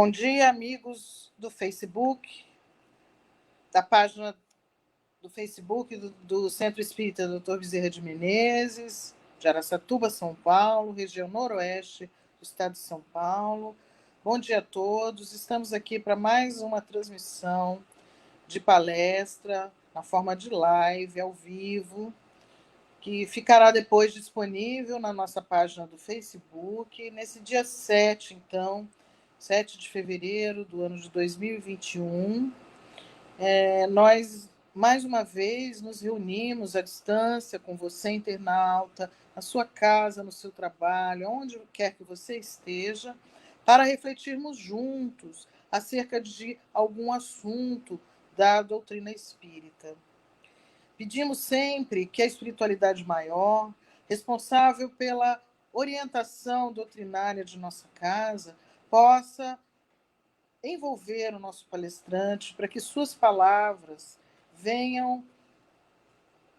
Bom dia, amigos do Facebook, da página do Facebook do Centro Espírita Dr. Bezerra de Menezes, de Araçatuba, São Paulo, região noroeste do estado de São Paulo. Bom dia a todos. Estamos aqui para mais uma transmissão de palestra, na forma de live, ao vivo, que ficará depois disponível na nossa página do Facebook, nesse dia 7, então, 7 de fevereiro do ano de 2021. Nós, mais uma vez, nos reunimos à distância com você, internauta, na sua casa, no seu trabalho, onde quer que você esteja, para refletirmos juntos acerca de algum assunto da doutrina espírita. Pedimos sempre que a espiritualidade maior, responsável pela orientação doutrinária de nossa casa, possa envolver o nosso palestrante para que suas palavras venham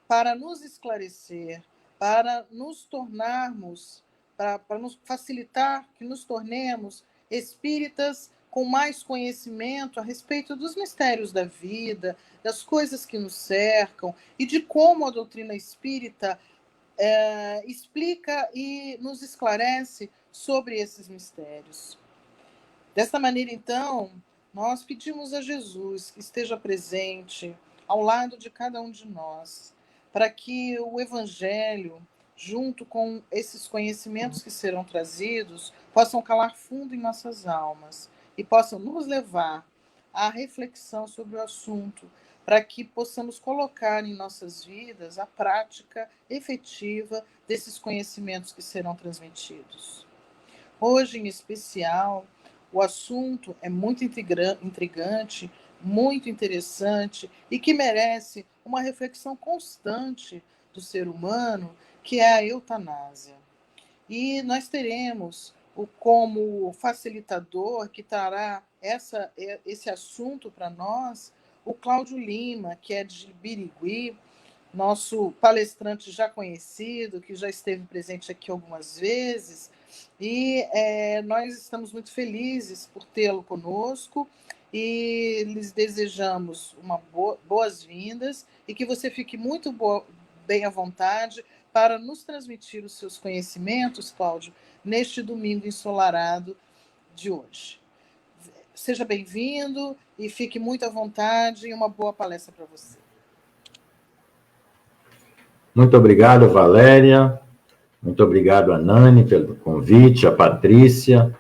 para nos esclarecer, para nos tornarmos, para nos facilitar que nos tornemos espíritas com mais conhecimento a respeito dos mistérios da vida, das coisas que nos cercam e de como a doutrina espírita explica e nos esclarece sobre esses mistérios. Desta maneira, então, nós pedimos a Jesus que esteja presente ao lado de cada um de nós, para que o Evangelho, junto com esses conhecimentos que serão trazidos, possam calar fundo em nossas almas e possam nos levar à reflexão sobre o assunto, para que possamos colocar em nossas vidas a prática efetiva desses conhecimentos que serão transmitidos. Hoje, em especial, o assunto é muito intrigante, muito interessante e que merece uma reflexão constante do ser humano, que é a eutanásia. E nós teremos como facilitador que trará esse assunto para nós, o Cláudio Lima, que é de Birigui, nosso palestrante já conhecido, que já esteve presente aqui algumas vezes, e nós estamos muito felizes por tê-lo conosco e lhes desejamos boas-vindas e que você fique muito bem à vontade para nos transmitir os seus conhecimentos, Cláudio, neste domingo ensolarado de hoje. Seja bem-vindo e fique muito à vontade e uma boa palestra para você. Muito obrigado, Valéria. Muito obrigado a Nani pelo convite, a Patrícia.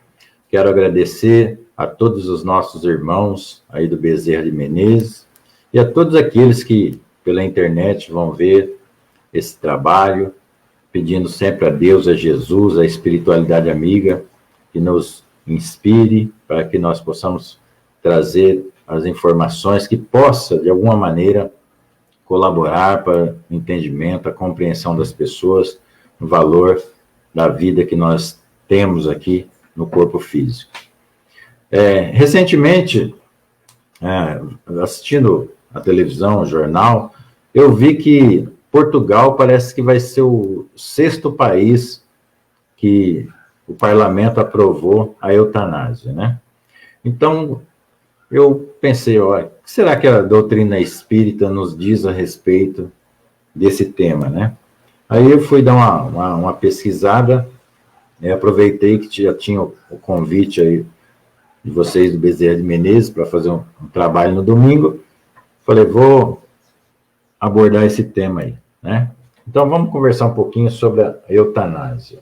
Quero agradecer a todos os nossos irmãos aí do Bezerra de Menezes e a todos aqueles que pela internet vão ver esse trabalho, pedindo sempre a Deus, a Jesus, a espiritualidade amiga, que nos inspire para que nós possamos trazer as informações que possa, de alguma maneira, colaborar para o entendimento, a compreensão das pessoas, o valor da vida que nós temos aqui no corpo físico. Recentemente, assistindo a televisão, o jornal, eu vi que Portugal parece que vai ser o 6º país que o parlamento aprovou a eutanásia, né? Então, eu pensei, o que será que a doutrina espírita nos diz a respeito desse tema, né? Aí eu fui dar uma pesquisada, aproveitei que já tinha o convite aí de vocês do Bezerra de Menezes para fazer um trabalho no domingo. Falei, vou abordar esse tema aí, né? Então vamos conversar um pouquinho sobre a eutanásia.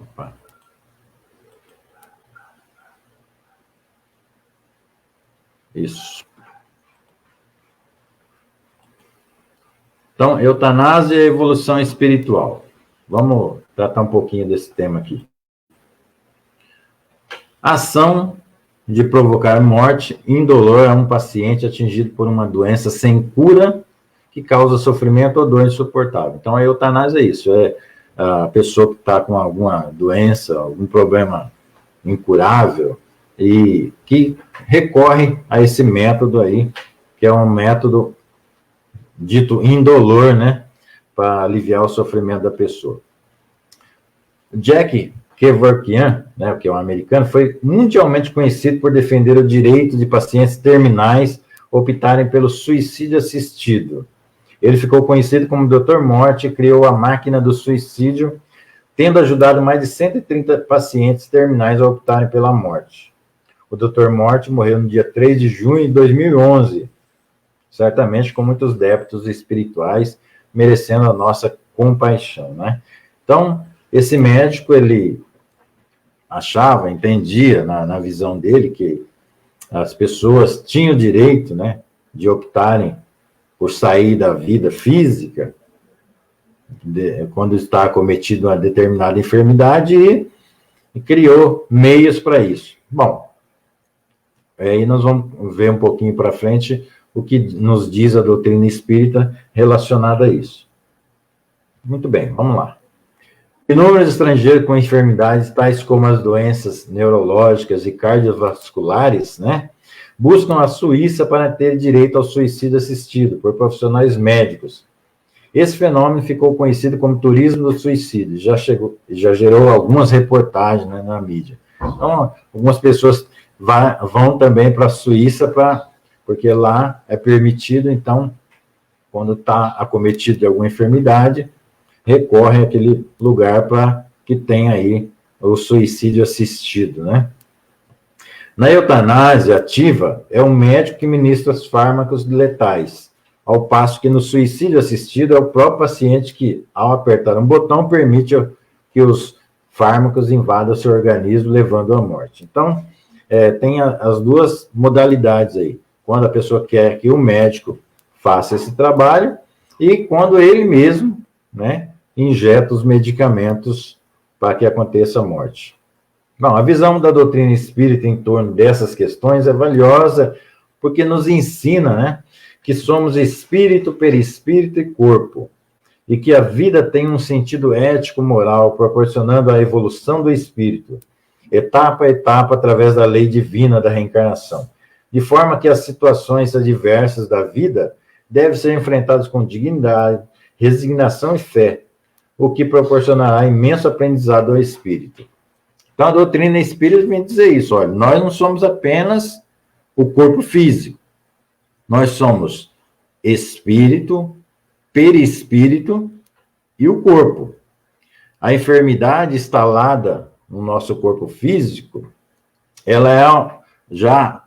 Opa. Isso. Então, eutanásia e evolução espiritual. Vamos tratar um pouquinho desse tema aqui. Ação de provocar morte indolor a um paciente atingido por uma doença sem cura que causa sofrimento ou dor insuportável. Então, a eutanásia é isso, é a pessoa que está com alguma doença, algum problema incurável e que recorre a esse método aí, que é um método dito indolor, né, para aliviar o sofrimento da pessoa. Jack Kevorkian, né, que é um americano, foi mundialmente conhecido por defender o direito de pacientes terminais optarem pelo suicídio assistido. Ele ficou conhecido como Dr. Morte e criou a máquina do suicídio, tendo ajudado mais de 130 pacientes terminais a optarem pela morte. O Dr. Morte morreu no dia 3 de junho de 2011, certamente com muitos débitos espirituais, merecendo a nossa compaixão, né? Então, esse médico, ele achava, entendia, na visão dele, que as pessoas tinham o direito, né, de optarem por sair da vida física quando está cometido uma determinada enfermidade e criou meios para isso. Bom, aí nós vamos ver um pouquinho para frente o que nos diz a doutrina espírita relacionada a isso. Muito bem, vamos lá. Inúmeros estrangeiros com enfermidades tais como as doenças neurológicas e cardiovasculares, né, buscam a Suíça para ter direito ao suicídio assistido por profissionais médicos. Esse fenômeno ficou conhecido como turismo do suicídio, já gerou algumas reportagens, né, na mídia. Então, algumas pessoas vão também para a Suíça, porque lá é permitido, então, quando está acometido de alguma enfermidade, recorre àquele lugar para que tenha aí o suicídio assistido, né? Na eutanásia ativa, é um médico que ministra os fármacos letais, ao passo que no suicídio assistido é o próprio paciente que, ao apertar um botão, permite que os fármacos invadam seu organismo, levando à morte. Então, tem as duas modalidades aí. Quando a pessoa quer que o médico faça esse trabalho e quando ele mesmo, né, injeta os medicamentos para que aconteça a morte. Bom, a visão da doutrina espírita em torno dessas questões é valiosa porque nos ensina, né, que somos espírito, perispírito e corpo, e que a vida tem um sentido ético-moral, proporcionando a evolução do espírito, etapa a etapa, através da lei divina da reencarnação, de forma que as situações adversas da vida devem ser enfrentadas com dignidade, resignação e fé, o que proporcionará imenso aprendizado ao espírito. Então, a doutrina espírita vem dizer isso, olha, nós não somos apenas o corpo físico, nós somos espírito, perispírito e o corpo. A enfermidade instalada no nosso corpo físico, ela é já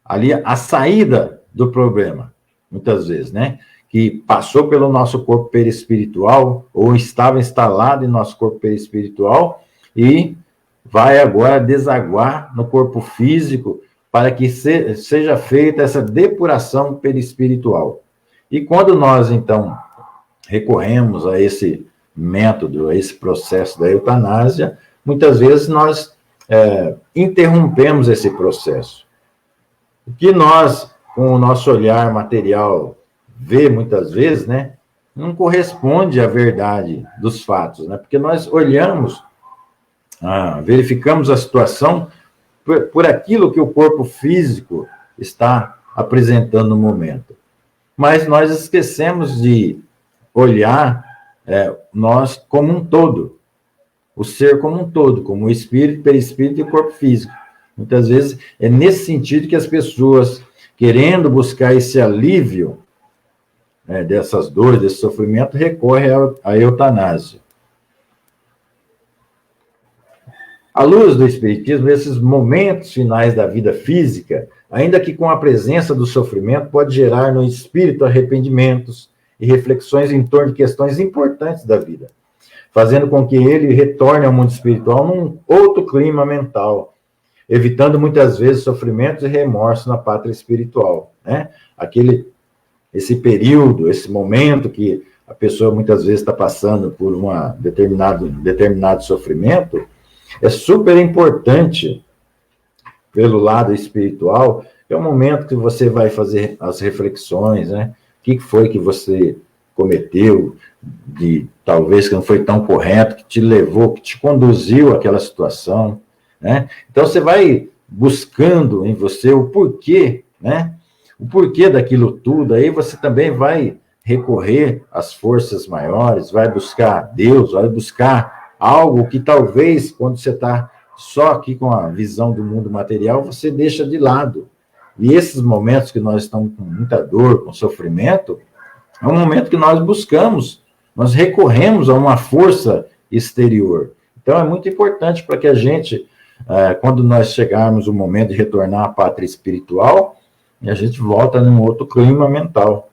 ali a saída do problema, muitas vezes, né? Que passou pelo nosso corpo perispiritual, ou estava instalado em nosso corpo perispiritual, e vai agora desaguar no corpo físico, para que seja feita essa depuração perispiritual. E quando nós, então, recorremos a esse método, a esse processo da eutanásia, muitas vezes nós interrompemos esse processo. O que nós, com o nosso olhar material, vê muitas vezes, né, não corresponde à verdade dos fatos, né, porque nós olhamos, verificamos a situação por aquilo que o corpo físico está apresentando no momento. Mas nós esquecemos de olhar nós como um todo, o ser como um todo, como o espírito, perispírito e o corpo físico. Muitas vezes é nesse sentido que as pessoas, querendo buscar esse alívio dessas dores, desse sofrimento, recorrem à eutanásia. À luz do Espiritismo, esses momentos finais da vida física, ainda que com a presença do sofrimento, pode gerar no espírito arrependimentos e reflexões em torno de questões importantes da vida, fazendo com que ele retorne ao mundo espiritual num outro clima mental, evitando muitas vezes sofrimentos e remorsos na pátria espiritual, né? Esse período, esse momento que a pessoa muitas vezes está passando por determinado sofrimento, é super importante, pelo lado espiritual, é o momento que você vai fazer as reflexões, né? O que foi que você cometeu, talvez que não foi tão correto, que te levou, que te conduziu àquela situação, né? Então, você vai buscando em você o porquê, né? O porquê daquilo tudo, aí você também vai recorrer às forças maiores, vai buscar Deus, vai buscar algo que talvez, quando você está só aqui com a visão do mundo material, você deixa de lado. E esses momentos que nós estamos com muita dor, com sofrimento, é um momento que nós buscamos, nós recorremos a uma força exterior. Então, é muito importante para que a gente, quando nós chegarmos o momento de retornar à pátria espiritual, a gente volta num outro clima mental.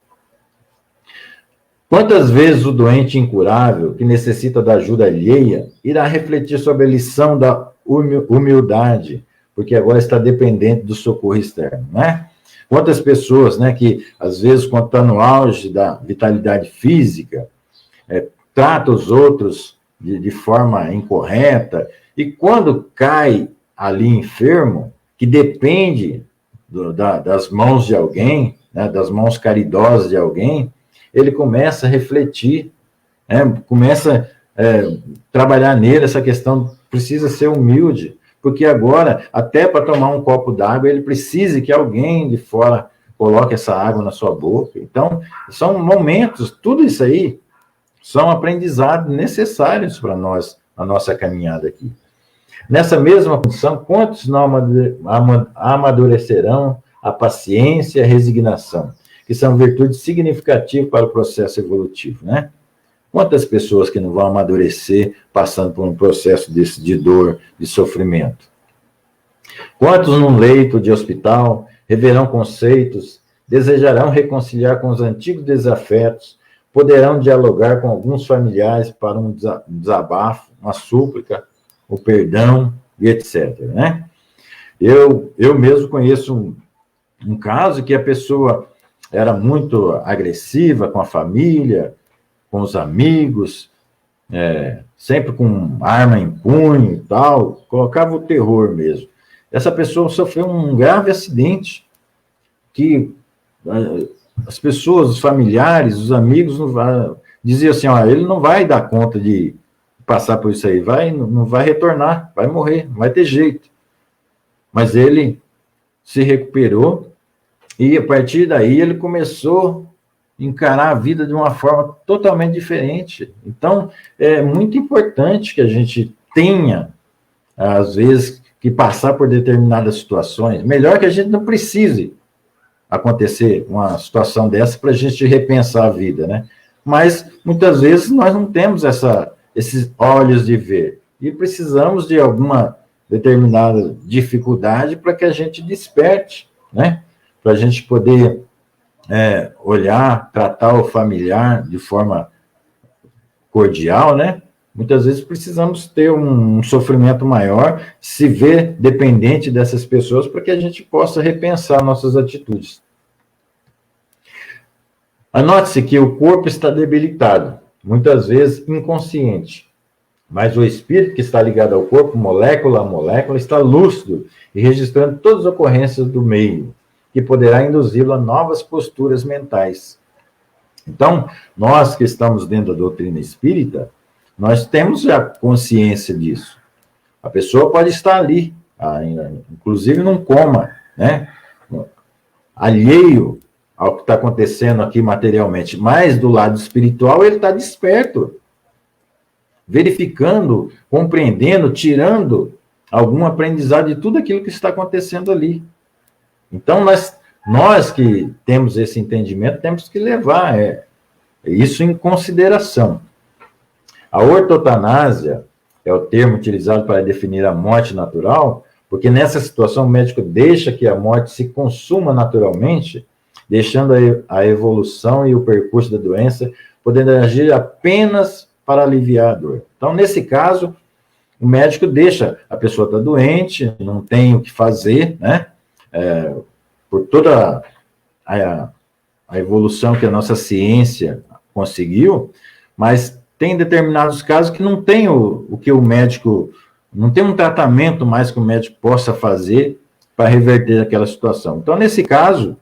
Quantas vezes o doente incurável, que necessita da ajuda alheia, irá refletir sobre a lição da humildade, porque agora está dependente do socorro externo, né? Quantas pessoas, né, que às vezes, quando está no auge da vitalidade física, trata os outros de forma incorreta, e quando cai ali enfermo, que depende das mãos de alguém, né, das mãos caridosas de alguém, ele começa a refletir, né, começa a trabalhar nele essa questão, precisa ser humilde, porque agora, até para tomar um copo d'água, ele precisa que alguém de fora coloque essa água na sua boca. Então, são momentos, tudo isso aí são aprendizados necessários para nós, a nossa caminhada aqui. Nessa mesma condição, quantos não amadurecerão a paciência e a resignação, que são virtudes significativas para o processo evolutivo, né? Quantas pessoas que não vão amadurecer passando por um processo desse de dor, de sofrimento? Quantos num leito de hospital reverão conceitos, desejarão reconciliar com os antigos desafetos, poderão dialogar com alguns familiares para um desabafo, uma súplica, o perdão e etc., né? Eu mesmo conheço um caso que a pessoa era muito agressiva com a família, com os amigos, sempre com arma em punho e tal, colocava o terror mesmo. Essa pessoa sofreu um grave acidente, que as pessoas, os familiares, os amigos, diziam assim, ele não vai dar conta de passar por isso aí, não vai retornar, vai morrer, não vai ter jeito. Mas ele se recuperou, e a partir daí ele começou a encarar a vida de uma forma totalmente diferente. Então, é muito importante que a gente tenha, às vezes, que passar por determinadas situações. Melhor que a gente não precise acontecer uma situação dessa para a gente repensar a vida, né? Mas, muitas vezes, nós não temos esses olhos de ver. E precisamos de alguma determinada dificuldade para que a gente desperte, né? Para a gente poder olhar, tratar o familiar de forma cordial, né? Muitas vezes precisamos ter um sofrimento maior, se ver dependente dessas pessoas para que a gente possa repensar nossas atitudes. Anote-se que o corpo está debilitado, muitas vezes inconsciente, mas o espírito que está ligado ao corpo, molécula a molécula, está lúcido e registrando todas as ocorrências do meio, que poderá induzi-lo a novas posturas mentais. Então, nós que estamos dentro da doutrina espírita, nós temos já consciência disso. A pessoa pode estar ali, inclusive num coma, né? Alheio ao que está acontecendo aqui materialmente, mas do lado espiritual ele está desperto, verificando, compreendendo, tirando algum aprendizado de tudo aquilo que está acontecendo ali. Então, nós que temos esse entendimento, temos que levar isso em consideração. A ortotanásia é o termo utilizado para definir a morte natural, porque nessa situação o médico deixa que a morte se consuma naturalmente, deixando a evolução e o percurso da doença, podendo agir apenas para aliviar a dor. Então, nesse caso, o médico deixa a pessoa estar doente, não tem o que fazer, né? Por toda a evolução que a nossa ciência conseguiu, mas tem determinados casos que não tem o que o médico, não tem um tratamento mais que o médico possa fazer para reverter aquela situação. Então, nesse caso,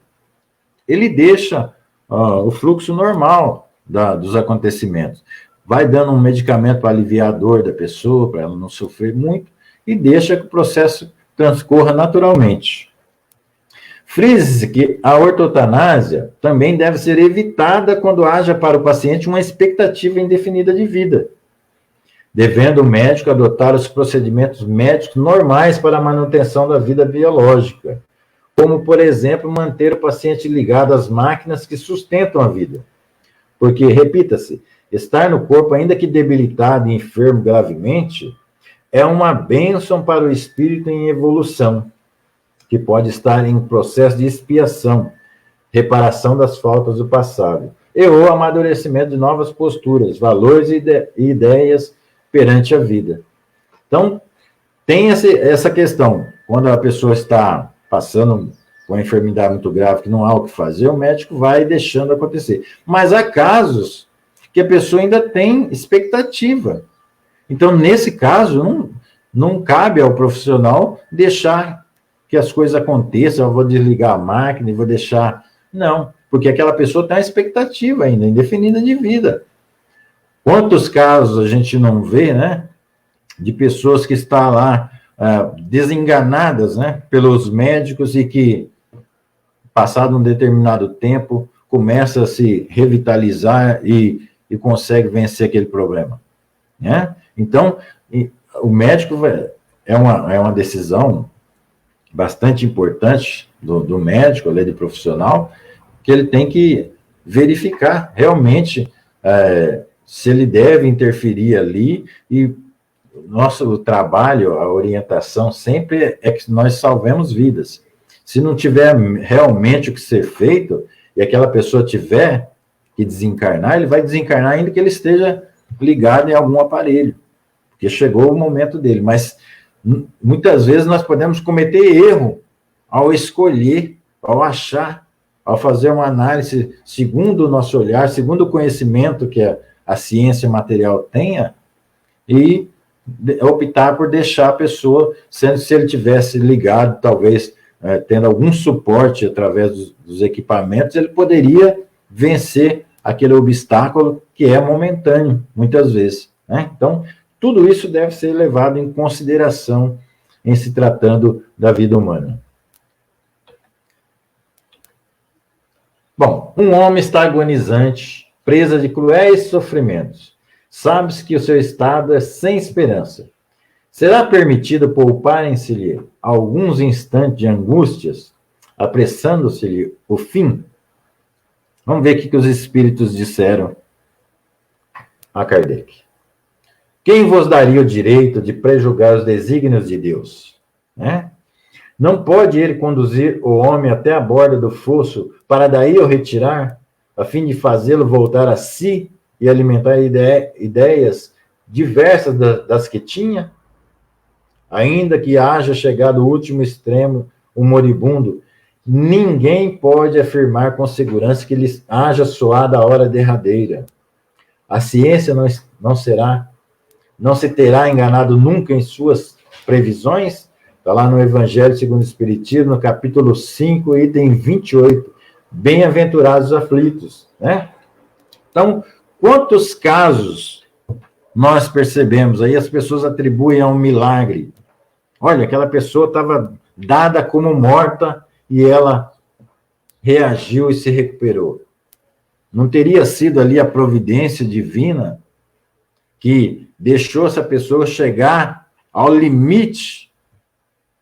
ele deixa o fluxo normal dos acontecimentos. Vai dando um medicamento para aliviar a dor da pessoa, para ela não sofrer muito, e deixa que o processo transcorra naturalmente. Frise-se que a ortotanásia também deve ser evitada quando haja para o paciente uma expectativa indefinida de vida. devendo o médico adotar os procedimentos médicos normais para a manutenção da vida biológica, como, por exemplo, manter o paciente ligado às máquinas que sustentam a vida. Porque, repita-se, estar no corpo, ainda que debilitado e enfermo gravemente, é uma bênção para o espírito em evolução, que pode estar em processo de expiação, reparação das faltas do passado, e ou amadurecimento de novas posturas, valores e ideias perante a vida. Então, tem essa questão. Quando a pessoa está passando com uma enfermidade muito grave, que não há o que fazer, o médico vai deixando acontecer. Mas há casos que a pessoa ainda tem expectativa. Então, nesse caso, não cabe ao profissional deixar que as coisas aconteçam, eu vou desligar a máquina e vou deixar... Não, porque aquela pessoa tem uma expectativa ainda, indefinida de vida. Quantos casos a gente não vê, né, de pessoas que estão lá desenganadas, né, pelos médicos e que, passado um determinado tempo, começa a se revitalizar e consegue vencer aquele problema, né? Então, o médico é uma decisão bastante importante do médico, além de profissional, que ele tem que verificar realmente se ele deve interferir ali, e nosso trabalho, a orientação sempre é que nós salvemos vidas. Se não tiver realmente o que ser feito, e aquela pessoa tiver que desencarnar, ele vai desencarnar ainda que ele esteja ligado em algum aparelho, porque chegou o momento dele. Mas muitas vezes nós podemos cometer erro ao escolher, ao achar, ao fazer uma análise segundo o nosso olhar, segundo o conhecimento que a ciência material tenha, e optar por deixar a pessoa, sendo se ele tivesse ligado, talvez tendo algum suporte através dos equipamentos, ele poderia vencer aquele obstáculo que é momentâneo, muitas vezes, né? Então, tudo isso deve ser levado em consideração em se tratando da vida humana. Bom, um homem está agonizante, presa de cruéis sofrimentos. Sabe-se que o seu estado é sem esperança. Será permitido pouparem-se-lhe alguns instantes de angústias, apressando-se-lhe o fim? Vamos ver o que os espíritos disseram a Kardec. Quem vos daria o direito de prejulgar os desígnios de Deus? Né? Não pode ele conduzir o homem até a borda do fosso para daí o retirar, a fim de fazê-lo voltar a si e alimentar ideias diversas das que tinha? Ainda que haja chegado ao último extremo o moribundo, ninguém pode afirmar com segurança que lhe haja soado a hora derradeira. A ciência não se terá enganado nunca em suas previsões? Está lá no Evangelho segundo o Espiritismo, no capítulo 5, item 28. Bem-aventurados os aflitos, né? Então, quantos casos nós percebemos aí, as pessoas atribuem a um milagre. Olha, aquela pessoa estava dada como morta e ela reagiu e se recuperou. Não teria sido ali a providência divina que deixou essa pessoa chegar ao limite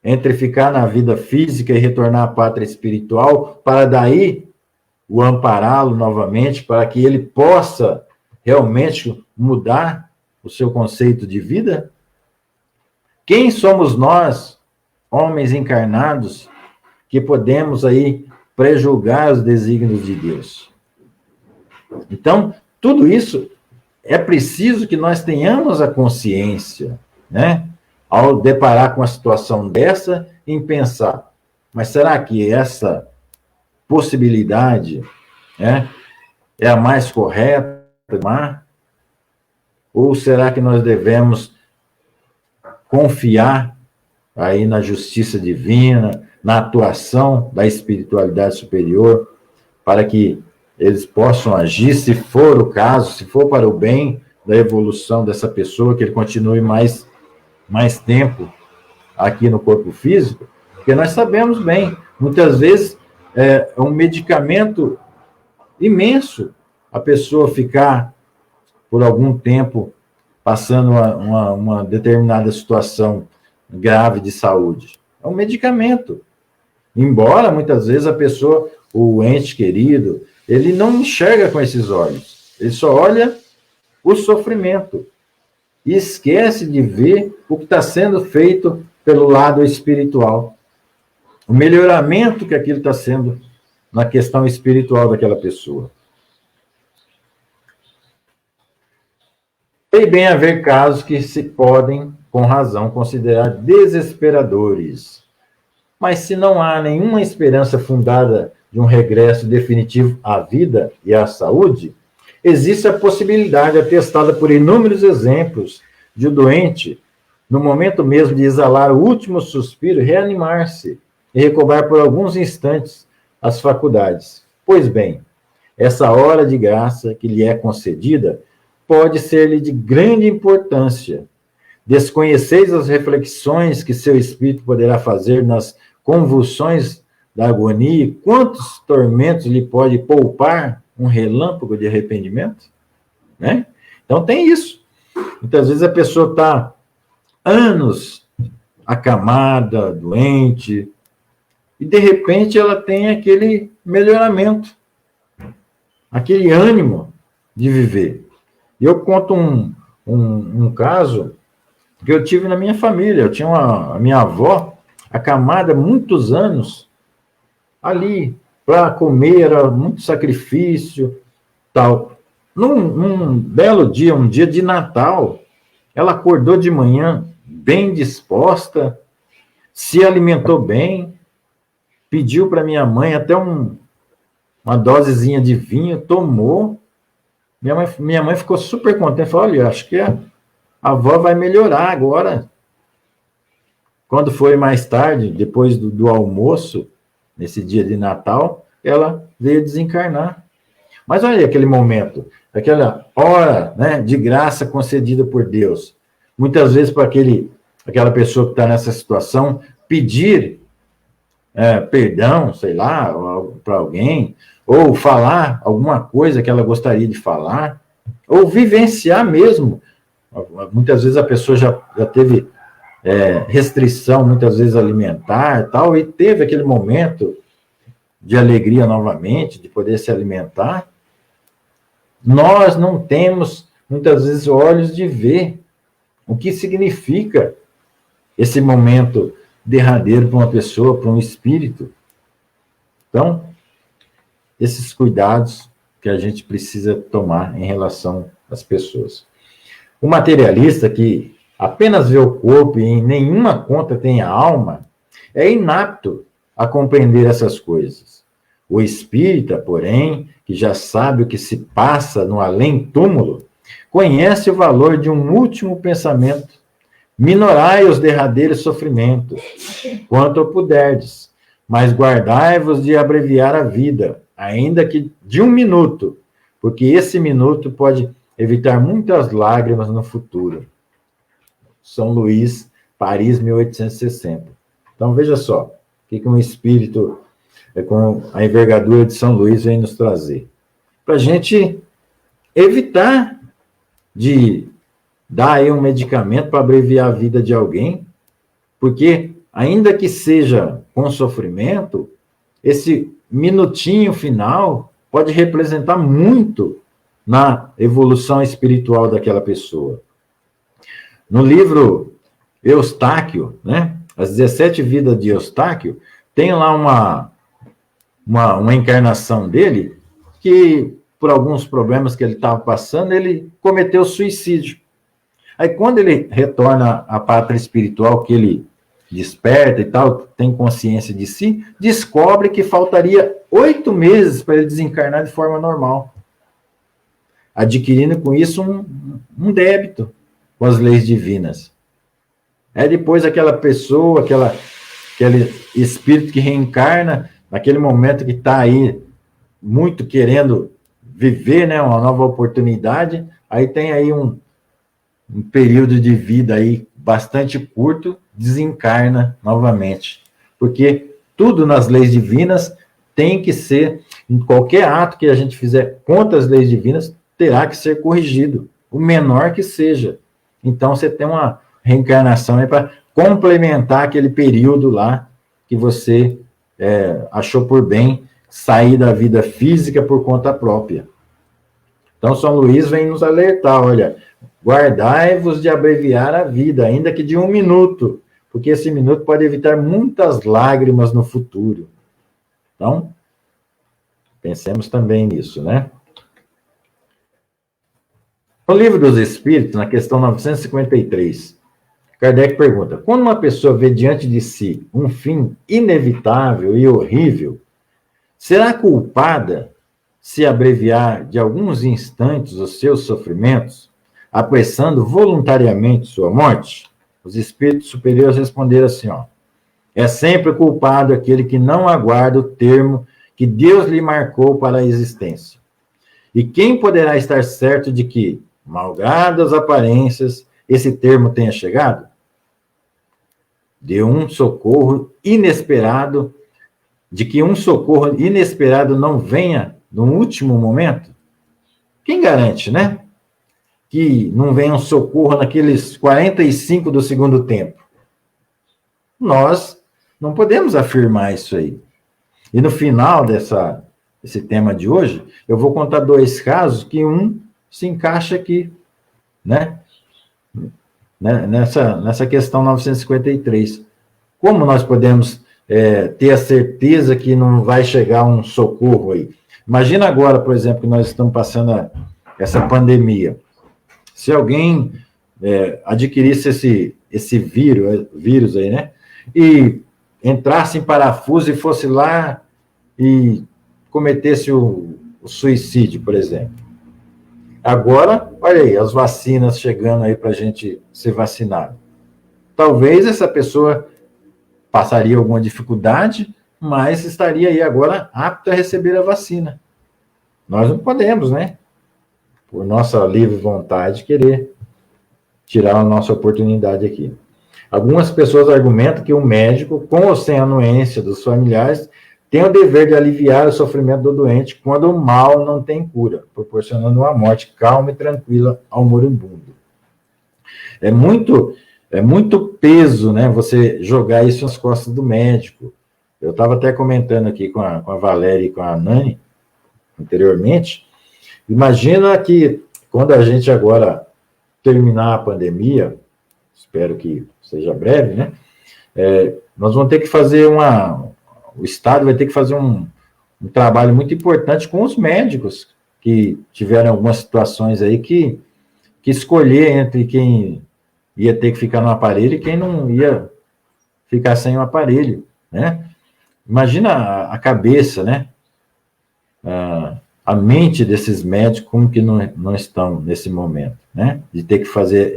entre ficar na vida física e retornar à pátria espiritual, para daí o ampará-lo novamente, para que ele possa realmente mudar o seu conceito de vida? Quem somos nós, homens encarnados, que podemos aí prejulgar os desígnios de Deus? Então, tudo isso é preciso que nós tenhamos a consciência, né? Ao deparar com uma situação dessa, em pensar, mas será que essa possibilidade, né, é a mais correta? Ou será que nós devemos confiar aí na justiça divina, na atuação da espiritualidade superior, para que eles possam agir, se for o caso, se for para o bem da evolução dessa pessoa, que ele continue mais tempo aqui no corpo físico? Porque nós sabemos bem, muitas vezes é um medicamento imenso a pessoa ficar por algum tempo passando uma determinada situação grave de saúde? É um medicamento. Embora, muitas vezes, a pessoa, o ente querido, ele não enxerga com esses olhos. Ele só olha o sofrimento e esquece de ver o que está sendo feito pelo lado espiritual. O melhoramento que aquilo está sendo na questão espiritual daquela pessoa. Tem bem haver casos que se podem, com razão, considerar desesperadores. Mas se não há nenhuma esperança fundada de um regresso definitivo à vida e à saúde, existe a possibilidade atestada por inúmeros exemplos de o doente, no momento mesmo de exalar o último suspiro, reanimar-se e recobrar por alguns instantes as faculdades. Pois bem, essa hora de graça que lhe é concedida pode ser-lhe de grande importância. Desconheceis as reflexões que seu espírito poderá fazer nas convulsões da agonia e quantos tormentos lhe pode poupar um relâmpago de arrependimento? Né? Então tem isso. Muitas vezes a pessoa está anos acamada, doente, e de repente ela tem aquele melhoramento, aquele ânimo de viver. E eu conto um caso que eu tive na minha família. Eu tinha a minha avó acamada há muitos anos, ali, para comer, era muito sacrifício, tal. Num belo dia, um dia de Natal, ela acordou de manhã bem disposta, se alimentou bem, pediu para minha mãe até uma dosezinha de vinho, tomou. Minha mãe ficou super contente, falou, olha, acho que a avó vai melhorar agora. Quando foi mais tarde, depois do almoço, nesse dia de Natal, ela veio desencarnar. Mas olha aquele momento, aquela hora, né, de graça concedida por Deus. Muitas vezes para aquela pessoa que está nessa situação, pedir perdão, sei lá, para alguém, ou falar alguma coisa que ela gostaria de falar, ou vivenciar mesmo. Muitas vezes a pessoa já teve restrição, muitas vezes alimentar, tal, e teve aquele momento de alegria novamente, de poder se alimentar. Nós não temos, muitas vezes, olhos de ver o que significa esse momento derradeiro para uma pessoa, para um espírito. Então, esses cuidados que a gente precisa tomar em relação às pessoas. O materialista que apenas vê o corpo e em nenhuma conta tem a alma, é inapto a compreender essas coisas. O espírita, porém, que já sabe o que se passa no além-túmulo, conhece o valor de um último pensamento. Minorai os derradeiros sofrimentos, quanto puderdes, mas guardai-vos de abreviar a vida, ainda que de 1 minuto, porque esse minuto pode evitar muitas lágrimas no futuro. São Luís, Paris, 1860. Então, veja só, o que um espírito com a envergadura de São Luís vem nos trazer. Para a gente evitar de dar aí um medicamento para abreviar a vida de alguém, porque, ainda que seja com sofrimento, esse minutinho final pode representar muito na evolução espiritual daquela pessoa. No livro Eustáquio, né, As 17 Vidas de Eustáquio, tem lá uma encarnação dele que, por alguns problemas que ele estava passando, ele cometeu suicídio. Aí, quando ele retorna à pátria espiritual, que ele desperta e tal, tem consciência de si, descobre que faltaria 8 meses para ele desencarnar de forma normal, adquirindo com isso um débito com as leis divinas. É depois aquela pessoa, aquele espírito que reencarna, naquele momento que está aí muito querendo viver, né, uma nova oportunidade, aí tem aí um período de vida aí bastante curto, desencarna novamente. Porque tudo nas leis divinas tem que ser, em qualquer ato que a gente fizer contra as leis divinas, terá que ser corrigido, o menor que seja. Então, você tem uma reencarnação aí para complementar aquele período lá que você achou por bem sair da vida física por conta própria. Então, São Luís vem nos alertar, olha, guardai-vos de abreviar a vida, ainda que de 1 minuto, porque esse minuto pode evitar muitas lágrimas no futuro. Então, pensemos também nisso, né? No Livro dos Espíritos, na questão 953, Kardec pergunta, quando uma pessoa vê diante de si um fim inevitável e horrível, será culpada se abreviar de alguns instantes os seus sofrimentos, apressando voluntariamente sua morte? Os espíritos superiores responderam assim, ó, é sempre culpado aquele que não aguarda o termo que Deus lhe marcou para a existência. E quem poderá estar certo de que, malgradas aparências, esse termo tenha chegado? De um socorro inesperado, de que um socorro inesperado não venha no último momento? Quem garante, né? Que não venha um socorro naqueles 45 do segundo tempo. Nós não podemos afirmar isso aí. E no final desse tema de hoje, eu vou contar 2 casos que um se encaixa aqui, né? Nessa questão 953. Como nós podemos ter a certeza que não vai chegar um socorro aí? Imagina agora, por exemplo, que nós estamos passando essa pandemia. Se alguém adquirisse esse vírus aí, né? E entrasse em parafuso e fosse lá e cometesse o suicídio, por exemplo. Agora, olha aí, as vacinas chegando aí para a gente ser vacinado. Talvez essa pessoa passaria alguma dificuldade, mas estaria aí agora apta a receber a vacina. Nós não podemos, né? Por nossa livre vontade, querer tirar a nossa oportunidade aqui. Algumas pessoas argumentam que o médico, com ou sem anuência dos familiares, tem o dever de aliviar o sofrimento do doente quando o mal não tem cura, proporcionando uma morte calma e tranquila ao moribundo. É muito peso, né, você jogar isso nas costas do médico. Eu estava até comentando aqui com a Valéria e com a Nani, anteriormente. Imagina que quando a gente agora terminar a pandemia, espero que seja breve, né, nós vamos ter que fazer o Estado vai ter que fazer um trabalho muito importante com os médicos que tiveram algumas situações aí que escolher entre quem ia ter que ficar no aparelho e quem não ia ficar sem o aparelho, né? Imagina a cabeça, né? A mente desses médicos, como que não estão nesse momento, né? De ter que fazer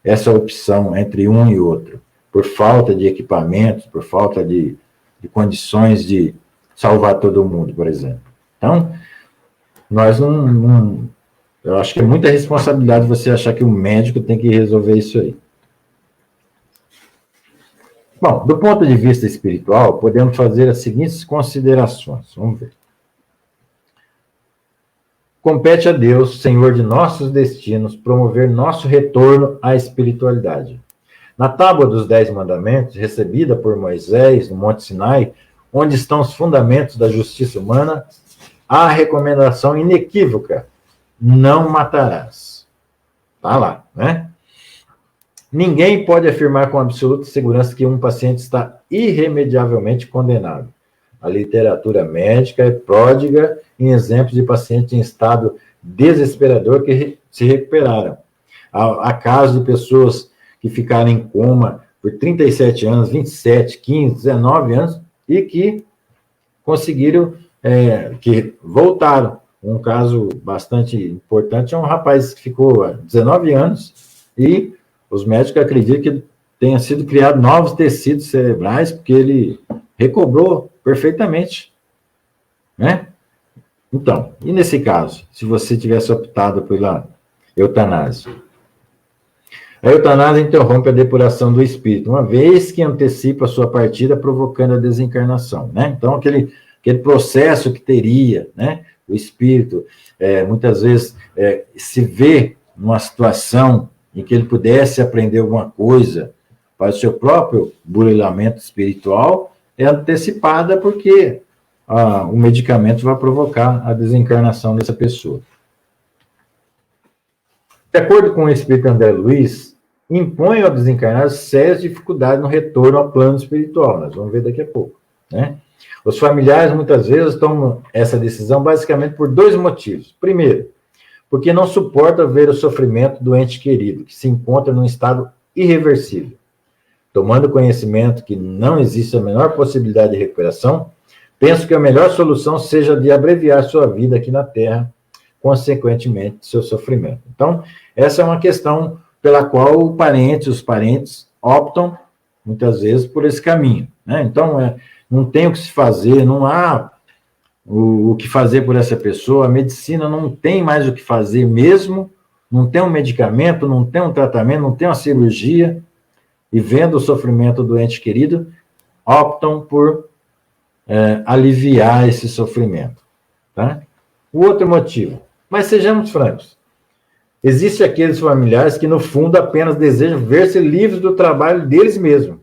essa opção entre um e outro, por falta de equipamentos, por falta de condições de salvar todo mundo, por exemplo. Então, nós eu acho que é muita responsabilidade você achar que o médico tem que resolver isso aí. Bom, do ponto de vista espiritual, podemos fazer as seguintes considerações. Vamos ver. Compete a Deus, Senhor de nossos destinos, promover nosso retorno à espiritualidade. Na Tábua dos 10 Mandamentos, recebida por Moisés no Monte Sinai, onde estão os fundamentos da justiça humana, há a recomendação inequívoca: não matarás. Está lá, né? Ninguém pode afirmar com absoluta segurança que um paciente está irremediavelmente condenado. A literatura médica é pródiga em exemplos de pacientes em estado desesperador que se recuperaram. Há casos de pessoas que ficaram em coma por 37 anos, 27, 15, 19 anos, e que conseguiram, que voltaram. Um caso bastante importante é um rapaz que ficou há 19 anos e os médicos acreditam que tenha sido criado novos tecidos cerebrais, porque ele recobrou perfeitamente, né? Então, e nesse caso, se você tivesse optado pela eutanásia? A eutanásia interrompe a depuração do espírito, uma vez que antecipa a sua partida, provocando a desencarnação, né? Então, aquele processo que teria, né? O espírito, muitas vezes, se vê numa situação em que ele pudesse aprender alguma coisa para o seu próprio burilamento espiritual, é antecipada porque o medicamento vai provocar a desencarnação dessa pessoa. De acordo com o espírito André Luiz, impõe ao desencarnado sérias dificuldades no retorno ao plano espiritual. Nós vamos ver daqui a pouco, né? Os familiares, muitas vezes, tomam essa decisão basicamente por 2 motivos. Primeiro, porque não suporta ver o sofrimento do ente querido, que se encontra num estado irreversível. Tomando conhecimento que não existe a menor possibilidade de recuperação, penso que a melhor solução seja de abreviar sua vida aqui na Terra, consequentemente, seu sofrimento. Então, essa é uma questão pela qual os parentes optam, muitas vezes, por esse caminho, né? Então, não tem o que se fazer, não há o que fazer por essa pessoa, a medicina não tem mais o que fazer mesmo, não tem um medicamento, não tem um tratamento, não tem uma cirurgia, e vendo o sofrimento do ente querido, optam por aliviar esse sofrimento, tá? O outro motivo, mas sejamos francos, existem aqueles familiares que, no fundo, apenas desejam ver-se livres do trabalho deles mesmos,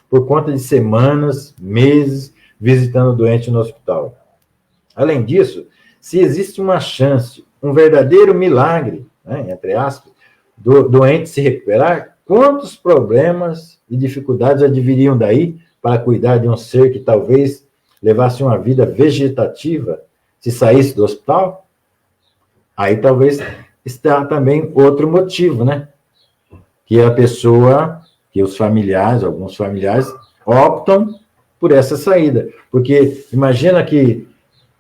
por conta de semanas, meses, visitando o doente no hospital. Além disso, se existe uma chance, um verdadeiro milagre, né, entre aspas, do doente se recuperar, quantos problemas e dificuldades adviriam daí para cuidar de um ser que talvez levasse uma vida vegetativa se saísse do hospital? Aí talvez está também outro motivo, né? Que a pessoa, que os familiares, alguns familiares, optam por essa saída. Porque imagina que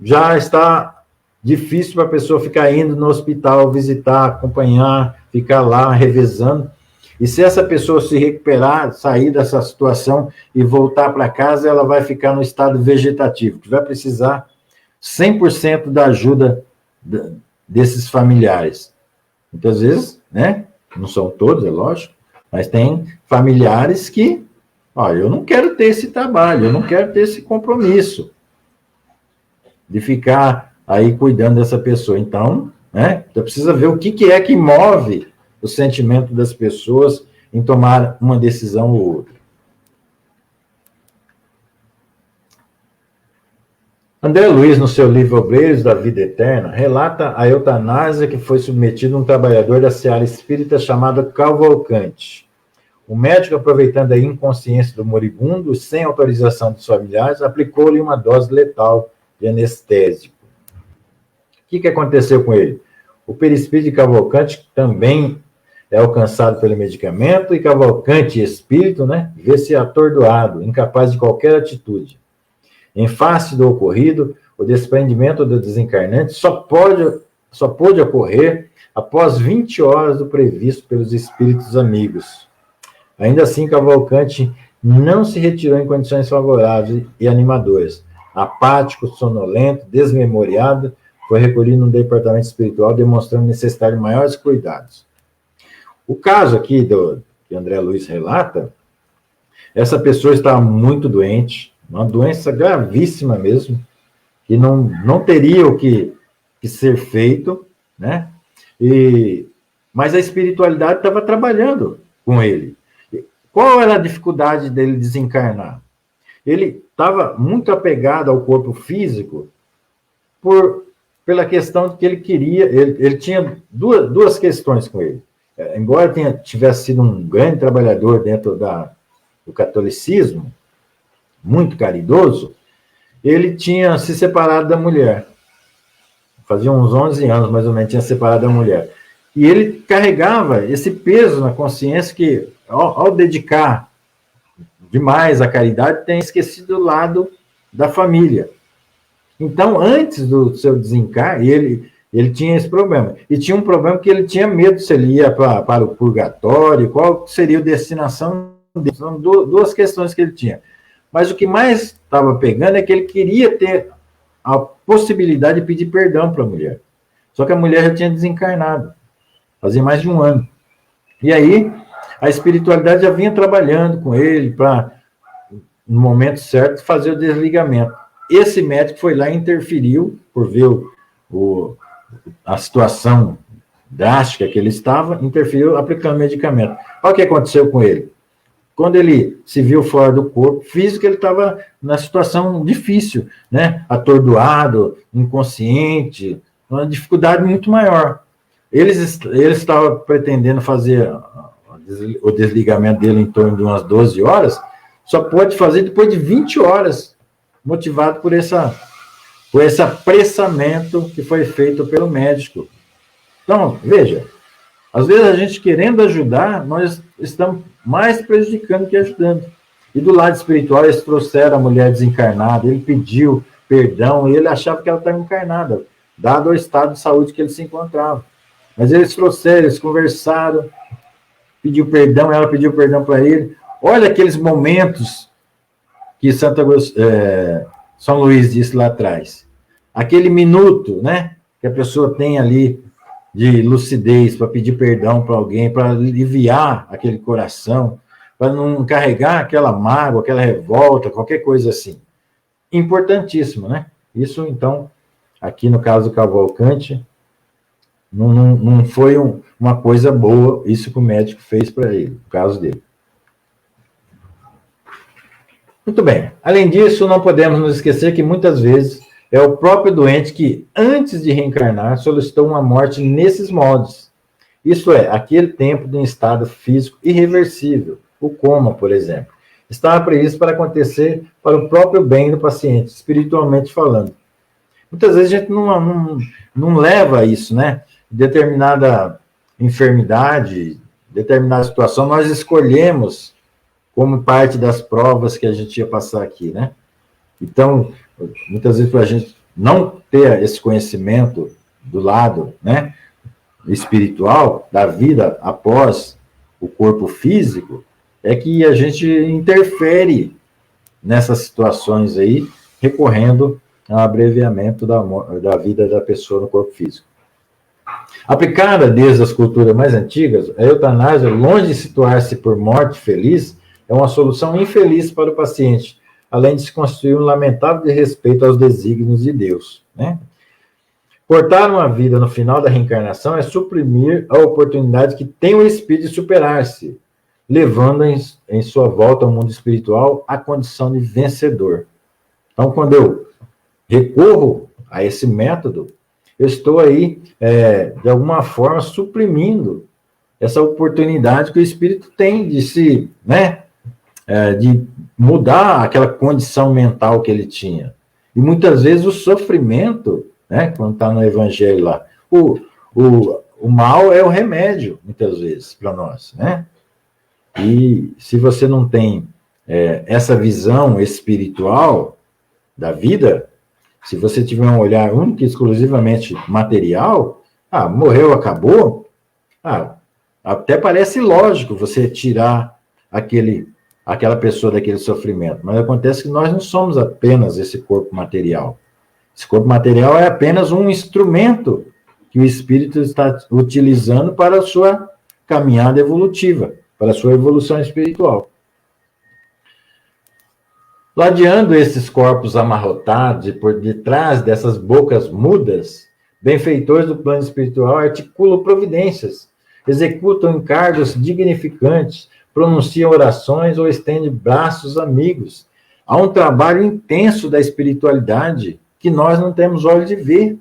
já está difícil para a pessoa ficar indo no hospital, visitar, acompanhar, ficar lá revezando. E se essa pessoa se recuperar, sair dessa situação e voltar para casa, ela vai ficar no estado vegetativo, que vai precisar 100% da ajuda desses familiares. Muitas vezes, né? Não são todos, é lógico, mas tem familiares que, eu não quero ter esse trabalho, eu não quero ter esse compromisso de ficar aí cuidando dessa pessoa. Então, né? Você precisa ver o que é que move o sentimento das pessoas em tomar uma decisão ou outra. André Luiz, no seu livro Obreiros da Vida Eterna, relata a eutanásia que foi submetido a um trabalhador da seara espírita chamado Cavalcante. O médico, aproveitando a inconsciência do moribundo, sem autorização dos familiares, aplicou-lhe uma dose letal de anestésico. O que aconteceu com ele? O perispírito de Cavalcante também é alcançado pelo medicamento, e Cavalcante, espírito, né, vê-se atordoado, incapaz de qualquer atitude. Em face do ocorrido, o desprendimento do desencarnante só pôde ocorrer após 20 horas do previsto pelos espíritos amigos. Ainda assim, Cavalcante não se retirou em condições favoráveis e animadoras. Apático, sonolento, desmemoriado, foi recolhido no departamento espiritual, demonstrando necessidade de maiores cuidados. O caso aqui que André Luiz relata, essa pessoa estava muito doente, uma doença gravíssima mesmo, que não teria o que ser feito, né? Mas a espiritualidade estava trabalhando com ele. Qual era a dificuldade dele desencarnar? Ele estava muito apegado ao corpo físico pela questão de que ele queria, ele tinha duas questões com ele. Embora tivesse sido um grande trabalhador dentro do catolicismo, muito caridoso, ele tinha se separado da mulher. Fazia uns 11 anos, mais ou menos, tinha separado da mulher. E ele carregava esse peso na consciência que, ao dedicar demais à caridade, tem esquecido o lado da família. Então, antes do seu desencarne, ele tinha esse problema. E tinha um problema que ele tinha medo se ele ia para o purgatório, qual seria a destinação dele. São duas questões que ele tinha. Mas o que mais estava pegando é que ele queria ter a possibilidade de pedir perdão para a mulher. Só que a mulher já tinha desencarnado, fazia mais de um ano. E aí, a espiritualidade já vinha trabalhando com ele para, no momento certo, fazer o desligamento. Esse médico foi lá e interferiu, por ver a situação drástica que ele estava, interferiu aplicando medicamento. Olha o que aconteceu com ele. Quando ele se viu fora do corpo físico, ele estava na situação difícil, né? Atordoado, inconsciente, uma dificuldade muito maior. Ele estava pretendendo fazer o desligamento dele em torno de umas 12 horas, só pode fazer depois de 20 horas, motivado por esse apressamento que foi feito pelo médico. Então, veja, às vezes a gente querendo ajudar, nós estamos mais prejudicando que ajudando. E do lado espiritual, eles trouxeram a mulher desencarnada, ele pediu perdão, e ele achava que ela estava encarnada, dado o estado de saúde que ele se encontrava. Mas eles trouxeram, eles conversaram, pediu perdão, ela pediu perdão para ele. Olha aqueles momentos que São Luís disse lá atrás. Aquele minuto, né, que a pessoa tem ali de lucidez para pedir perdão para alguém, para aliviar aquele coração, para não carregar aquela mágoa, aquela revolta, qualquer coisa assim. Importantíssimo, né? Isso, então, aqui no caso do Cavalcante, não foi uma coisa boa isso que o médico fez para ele, no caso dele. Muito bem. Além disso, não podemos nos esquecer que muitas vezes é o próprio doente que, antes de reencarnar, solicitou uma morte nesses moldes. Isso é, aquele tempo de um estado físico irreversível, o coma, por exemplo, estava previsto para acontecer para o próprio bem do paciente, espiritualmente falando. Muitas vezes a gente não leva isso, né? Determinada enfermidade, determinada situação, nós escolhemos como parte das provas que a gente ia passar aqui, né? Então, muitas vezes, para a gente não ter esse conhecimento do lado, né, espiritual, da vida após o corpo físico, é que a gente interfere nessas situações aí, recorrendo ao abreviamento da vida da pessoa no corpo físico. Aplicada desde as culturas mais antigas, a eutanásia, longe de situar-se por morte feliz, é uma solução infeliz para o paciente, além de se construir um lamentável desrespeito aos desígnios de Deus, né? Cortar uma vida no final da reencarnação é suprimir a oportunidade que tem o espírito de superar-se, levando em sua volta ao mundo espiritual a condição de vencedor. Então, quando eu recorro a esse método, eu estou aí, de alguma forma, suprimindo essa oportunidade que o espírito tem de se, né, de mudar aquela condição mental que ele tinha. E muitas vezes o sofrimento, né, quando está no Evangelho lá, o mal é o remédio, muitas vezes, para nós, né? E se você não tem essa visão espiritual da vida, se você tiver um olhar único e exclusivamente material, morreu, acabou, até parece lógico você tirar aquela pessoa daquele sofrimento, mas acontece que nós não somos apenas esse corpo material. Esse corpo material é apenas um instrumento que o espírito está utilizando para a sua caminhada evolutiva, para a sua evolução espiritual. Ladeando esses corpos amarrotados e por detrás dessas bocas mudas, benfeitores do plano espiritual articulam providências, executam encargos dignificantes, pronunciam orações ou estendem braços amigos. Há um trabalho intenso da espiritualidade que nós não temos olhos de ver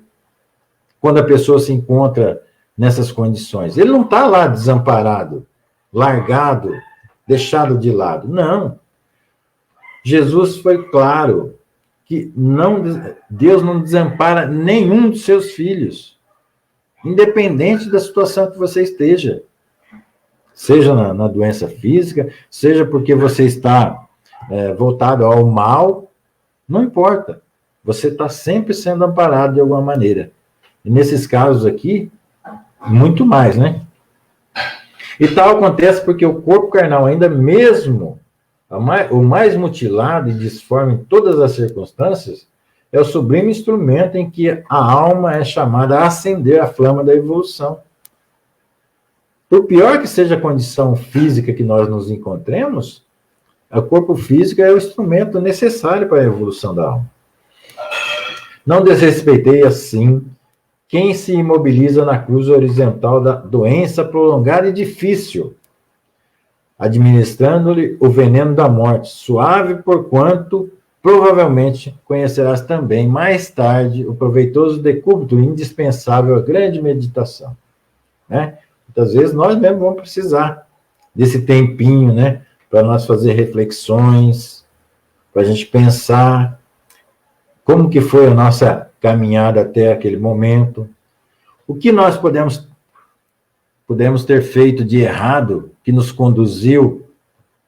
quando a pessoa se encontra nessas condições. Ele não está lá desamparado, largado, deixado de lado. Não. Jesus foi claro que Deus não desampara nenhum dos seus filhos, independente da situação que você esteja. Seja na doença física, seja porque você está voltado ao mal, não importa. Você está sempre sendo amparado de alguma maneira. E nesses casos aqui, muito mais, né? E tal acontece porque o corpo carnal, ainda mesmo o mais mutilado e disforme em todas as circunstâncias, é o sublime instrumento em que a alma é chamada a acender a flama da evolução. Por pior que seja a condição física que nós nos encontremos, o corpo físico é o instrumento necessário para a evolução da alma. Não desrespeitei, assim, quem se imobiliza na cruz horizontal da doença prolongada e difícil, administrando-lhe o veneno da morte, suave porquanto provavelmente conhecerás também mais tarde o proveitoso decúbito indispensável à grande meditação. Né? Muitas vezes nós mesmos vamos precisar desse tempinho, né, para nós fazer reflexões, para a gente pensar como que foi a nossa caminhada até aquele momento, o que nós podemos ter feito de errado que nos conduziu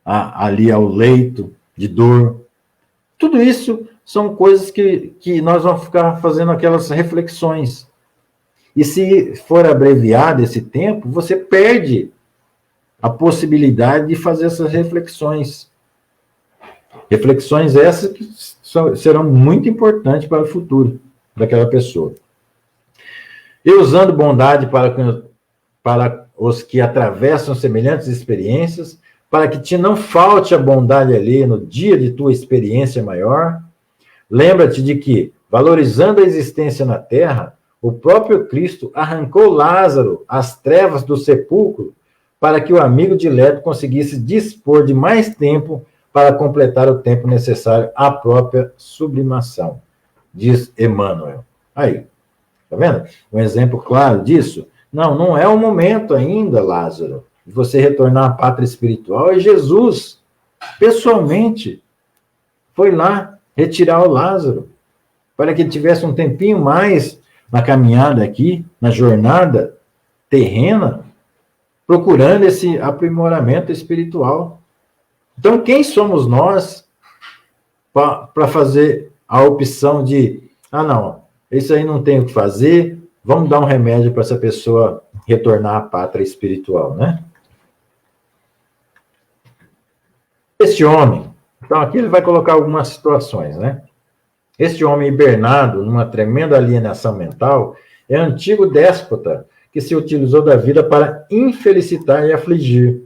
ali ao leito de dor. Tudo isso são coisas que nós vamos ficar fazendo aquelas reflexões. E se for abreviado esse tempo, você perde a possibilidade de fazer essas reflexões. Reflexões essas que serão muito importantes para o futuro daquela pessoa. E usando bondade para os que atravessam semelhantes experiências, para que te não falte a bondade ali no dia de tua experiência maior, lembra-te de que, valorizando a existência na terra, o próprio Cristo arrancou Lázaro às trevas do sepulcro para que o amigo dileto conseguisse dispor de mais tempo para completar o tempo necessário à própria sublimação, diz Emmanuel. Aí, tá vendo? Um exemplo claro disso. Não é o momento ainda, Lázaro, de você retornar à pátria espiritual. E Jesus, pessoalmente, foi lá retirar o Lázaro, para que ele tivesse um tempinho mais na caminhada aqui, na jornada terrena, procurando esse aprimoramento espiritual. Então, quem somos nós para fazer a opção de, não, isso aí não tem o que fazer, vamos dar um remédio para essa pessoa retornar à pátria espiritual, né? Este homem, então aqui ele vai colocar algumas situações, né? Este homem hibernado, numa tremenda alienação mental, é antigo déspota que se utilizou da vida para infelicitar e afligir,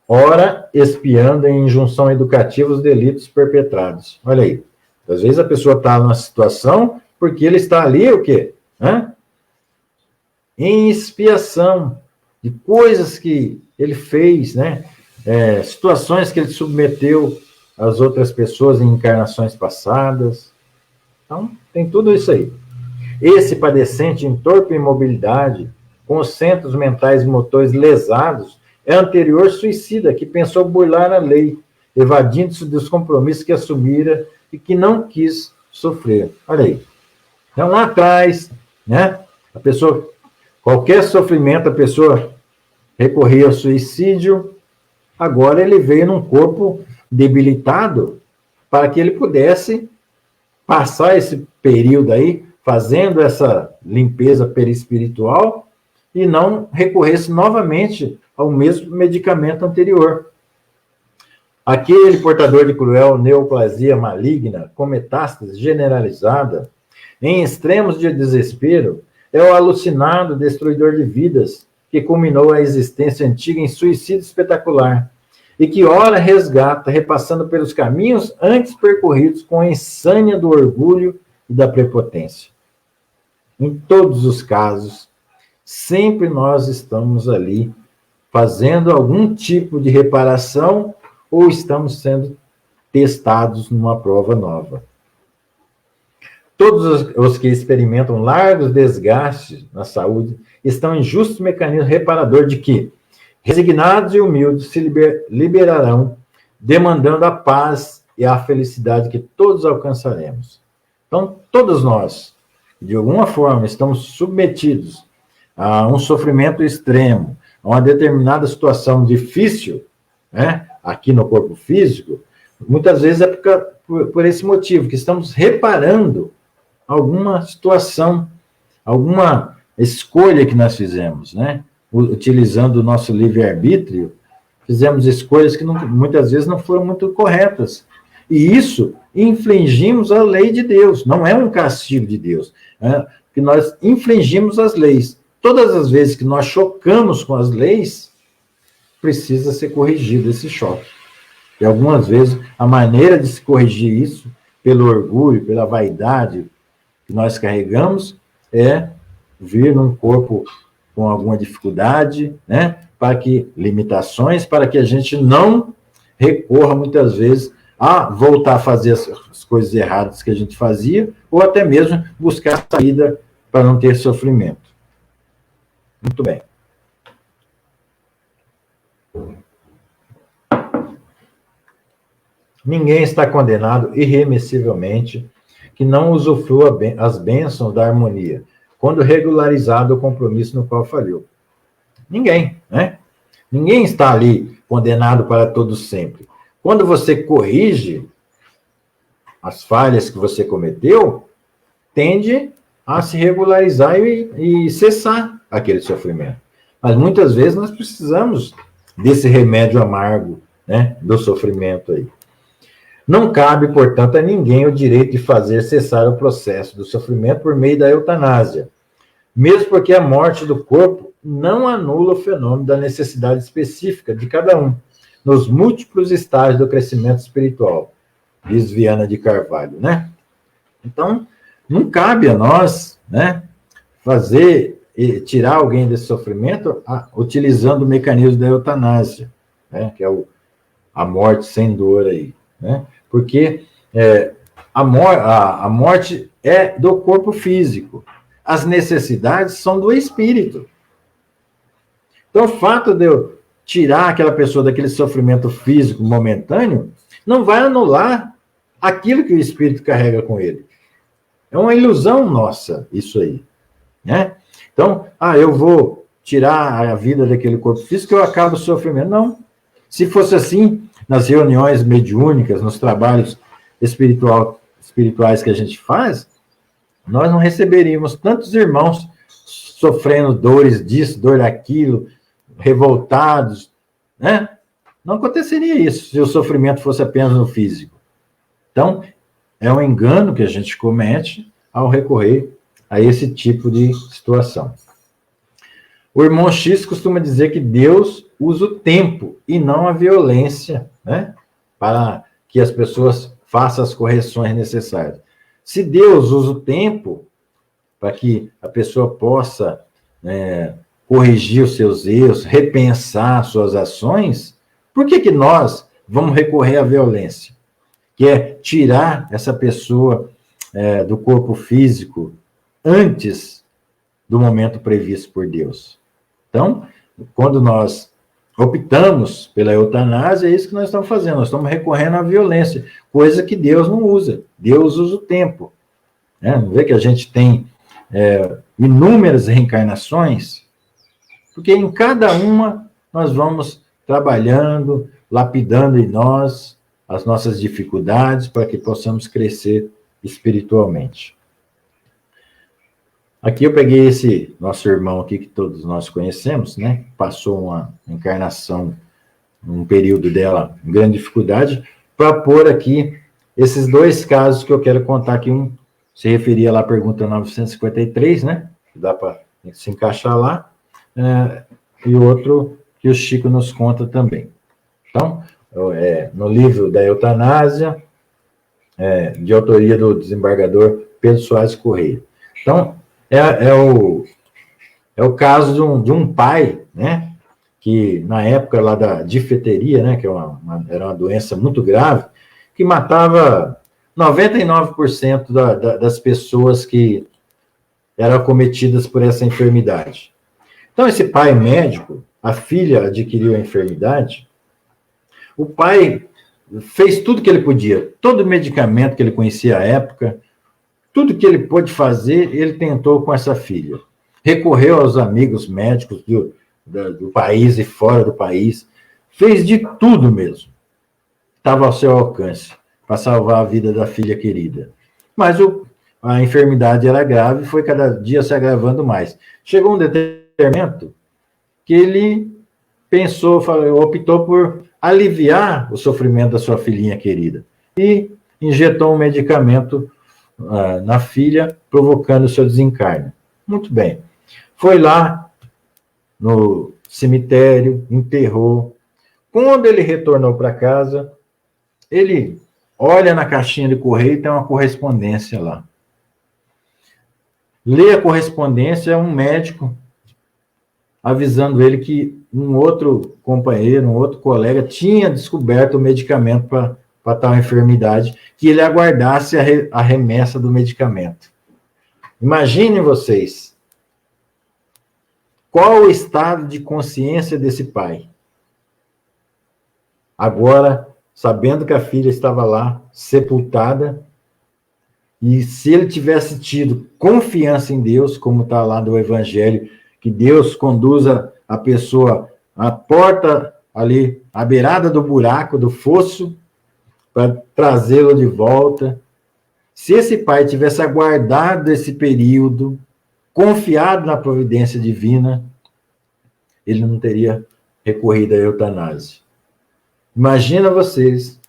ora espiando em injunção educativa os delitos perpetrados. Olha aí, às vezes a pessoa está numa situação porque ele está ali, o quê? Em expiação de coisas que ele fez, né? Situações que ele submeteu às outras pessoas em encarnações passadas. Então, tem tudo isso aí. Esse padecente em torpe imobilidade, com os centros mentais e motores lesados, é anterior suicida que pensou burlar a lei, evadindo-se dos compromissos que assumira e que não quis sofrer. Olha aí. Então, lá atrás, né, a pessoa, qualquer sofrimento, a pessoa recorria ao suicídio, agora ele veio num corpo debilitado para que ele pudesse passar esse período aí, fazendo essa limpeza perispiritual e não recorresse novamente ao mesmo medicamento anterior. Aquele portador de cruel neoplasia maligna, com metástase generalizada, em extremos de desespero, é o alucinado destruidor de vidas que culminou a existência antiga em suicídio espetacular e que ora resgata, repassando pelos caminhos antes percorridos com a insânia do orgulho e da prepotência. Em todos os casos, sempre nós estamos ali fazendo algum tipo de reparação ou estamos sendo testados numa prova nova. Todos os que experimentam largos desgastes na saúde estão em justo mecanismo reparador de que, resignados e humildes, se liberarão, demandando a paz e a felicidade que todos alcançaremos. Então, todos nós, de alguma forma, estamos submetidos a um sofrimento extremo, a uma determinada situação difícil, né, aqui no corpo físico, muitas vezes é por esse motivo, que estamos reparando alguma situação, alguma escolha que nós fizemos, né? Utilizando o nosso livre-arbítrio, fizemos escolhas que muitas vezes não foram muito corretas. E isso infringimos a lei de Deus, não é um castigo de Deus, que nós infringimos as leis. Todas as vezes que nós chocamos com as leis, precisa ser corrigido esse choque. E algumas vezes a maneira de se corrigir isso, pelo orgulho, pela vaidade que nós carregamos, é vir num corpo com alguma dificuldade, né? Limitações, para que a gente não recorra muitas vezes a voltar a fazer as coisas erradas que a gente fazia, ou até mesmo buscar saída para não ter sofrimento. Muito bem. Ninguém está condenado irremissivelmente que não usufrua as bênçãos da harmonia, quando regularizado o compromisso no qual falhou. Ninguém, né? Ninguém está ali condenado para todo sempre. Quando você corrige as falhas que você cometeu, tende a se regularizar e cessar aquele sofrimento. Mas muitas vezes nós precisamos desse remédio amargo, né, do sofrimento aí. Não cabe, portanto, a ninguém o direito de fazer cessar o processo do sofrimento por meio da eutanásia, mesmo porque a morte do corpo não anula o fenômeno da necessidade específica de cada um, nos múltiplos estágios do crescimento espiritual, diz Viana de Carvalho, né? Então, não cabe a nós, né, tirar alguém desse sofrimento utilizando o mecanismo da eutanásia, né, que é a morte sem dor aí, né? Porque a morte é do corpo físico, as necessidades são do espírito. Então, o fato de eu tirar aquela pessoa daquele sofrimento físico momentâneo não vai anular aquilo que o espírito carrega com ele. É uma ilusão nossa, isso aí, né? Então, eu vou tirar a vida daquele corpo físico, eu acabo o sofrimento. Não. Se fosse assim, nas reuniões mediúnicas, nos trabalhos espirituais que a gente faz, nós não receberíamos tantos irmãos sofrendo dores disso, dor daquilo, revoltados, né? Não aconteceria isso se o sofrimento fosse apenas no físico. Então, é um engano que a gente comete ao recorrer a esse tipo de situação. O irmão X costuma dizer que Deus usa o tempo e não a violência, né, para que as pessoas façam as correções necessárias. Se Deus usa o tempo para que a pessoa possa corrigir os seus erros, repensar suas ações, por que nós vamos recorrer à violência? Que é tirar essa pessoa do corpo físico antes do momento previsto por Deus. Então, quando nós optamos pela eutanásia, é isso que nós estamos fazendo, nós estamos recorrendo à violência, coisa que Deus não usa, Deus usa o tempo. Não vê que a gente tem inúmeras reencarnações, porque em cada uma nós vamos trabalhando, lapidando em nós as nossas dificuldades para que possamos crescer espiritualmente. Aqui eu peguei esse nosso irmão aqui, que todos nós conhecemos, né? Passou uma encarnação, um período dela em grande dificuldade, para pôr aqui esses dois casos que eu quero contar aqui. Um se referia lá à pergunta 953, né? Que dá para se encaixar lá. E o outro que o Chico nos conta também. Então, no livro da eutanásia, de autoria do desembargador Pedro Soares Correia. Então, é o caso de um pai, né, que na época lá da difteria, né, que era uma doença muito grave, que matava 99% das pessoas que eram acometidas por essa enfermidade. Então, esse pai médico, a filha adquiriu a enfermidade, o pai fez tudo que ele podia, todo medicamento que ele conhecia à época, tudo que ele pôde fazer, ele tentou com essa filha. Recorreu aos amigos médicos do país e fora do país, fez de tudo mesmo. Estava ao seu alcance para salvar a vida da filha querida. Mas a enfermidade era grave e foi cada dia se agravando mais. Chegou um determinado que ele optou por aliviar o sofrimento da sua filhinha querida e injetou um medicamento na filha, provocando o seu desencarne. Muito bem. Foi lá no cemitério, enterrou. Quando ele retornou para casa, ele olha na caixinha de correio e tem uma correspondência lá. lê a correspondência, um médico avisando ele que um outro companheiro, um outro colega tinha descoberto o medicamento para tal enfermidade, que ele aguardasse a remessa do medicamento. Imaginem vocês, qual o estado de consciência desse pai? Agora, sabendo que a filha estava lá, sepultada, e se ele tivesse tido confiança em Deus, como está lá no Evangelho, que Deus conduza a pessoa à porta ali, à beirada do buraco, do fosso, para trazê-lo de volta. Se esse pai tivesse aguardado esse período, confiado na providência divina, ele não teria recorrido à eutanásia. Imagina vocês